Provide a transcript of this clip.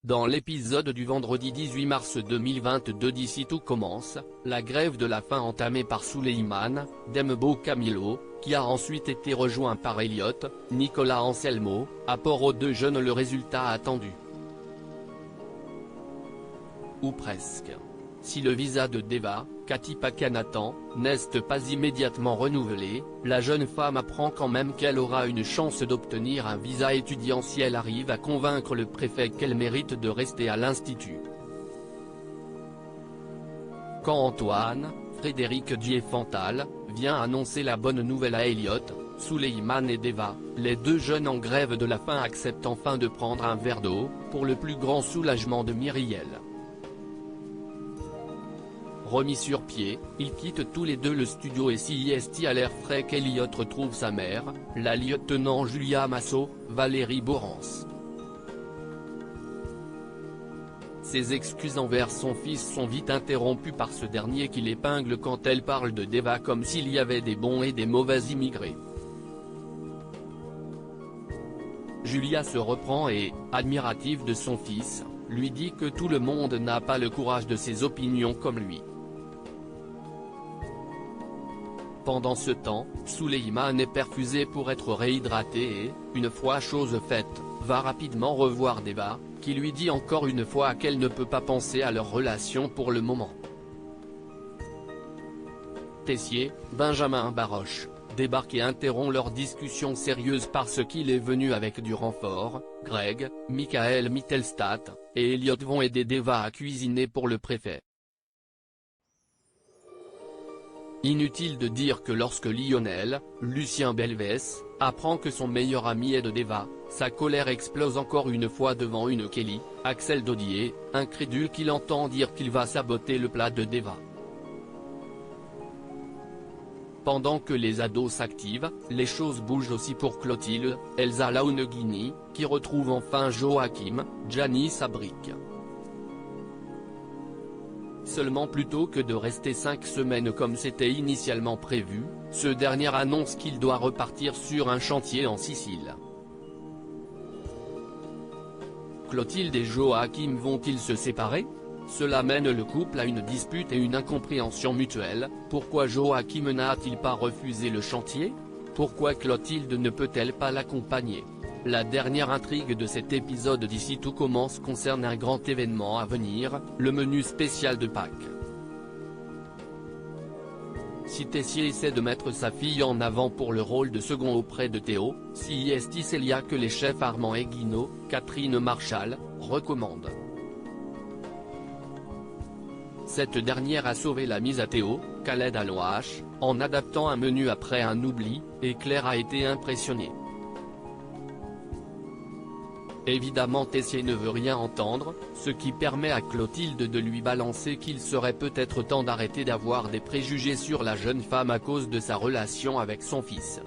Dans l'épisode du vendredi 18 mars 2022 d'Ici tout commence, la grève de la faim entamée par Souleymane Dembo Camilo, qui a ensuite été rejoint par Elliot Nicolas Anselmo, apporte aux deux jeunes le résultat attendu. Ou presque. Si le visa de Deva, Kati Pakanatan, n'est pas immédiatement renouvelé, la jeune femme apprend quand même qu'elle aura une chance d'obtenir un visa étudiant si elle arrive à convaincre le préfet qu'elle mérite de rester à l'institut. Quand Antoine, Frédéric Diefental, vient annoncer la bonne nouvelle à Elliot, Souleymane et Deva, les deux jeunes en grève de la faim acceptent enfin de prendre un verre d'eau, pour le plus grand soulagement de Myriel. Remis sur pied, ils quittent tous les deux le studio et c'est à l'air frais qu'Elliot retrouve sa mère, la lieutenant Julia Massot, Valérie Borrance. Ses excuses envers son fils sont vite interrompues par ce dernier qui l'épingle quand elle parle de Deva comme s'il y avait des bons et des mauvais immigrés. Julia se reprend et, admirative de son fils, lui dit que tout le monde n'a pas le courage de ses opinions comme lui. Pendant ce temps, Souleymane est perfusé pour être réhydraté et, une fois chose faite, va rapidement revoir Deva, qui lui dit encore une fois qu'elle ne peut pas penser à leur relation pour le moment. Tessier, Benjamin Baroche, débarque et interrompt leur discussion sérieuse parce qu'il est venu avec du renfort. Greg, Michael Mittelstadt, et Elliot vont aider Deva à cuisiner pour le préfet. Inutile de dire que lorsque Lionel, Lucien Belvès, apprend que son meilleur ami est de Deva, sa colère explose encore une fois devant une Kelly, Axel Dodier, incrédule qu'il entend dire qu'il va saboter le plat de Deva. Pendant que les ados s'activent, les choses bougent aussi pour Clotilde, Elsa Launeghini, qui retrouve enfin Joachim, Janice Abric. Seulement plutôt que de rester 5 semaines comme c'était initialement prévu, ce dernier annonce qu'il doit repartir sur un chantier en Sicile. Clotilde et Joachim vont-ils se séparer? Cela mène le couple à une dispute et une incompréhension mutuelle. Pourquoi Joachim n'a-t-il pas refusé le chantier? Pourquoi Clotilde ne peut-elle pas l'accompagner? La dernière intrigue de cet épisode d'Ici tout commence concerne un grand événement à venir, le menu spécial de Pâques. Si Tessier essaie de mettre sa fille en avant pour le rôle de second auprès de Théo, si Célia que les chefs Armand et Guino, Catherine Marchal, recommandent. Cette dernière a sauvé la mise à Théo, Khaled Alouache, en adaptant un menu après un oubli, et Claire a été impressionnée. Évidemment Tessier ne veut rien entendre, ce qui permet à Clotilde de lui balancer qu'il serait peut-être temps d'arrêter d'avoir des préjugés sur la jeune femme à cause de sa relation avec son fils.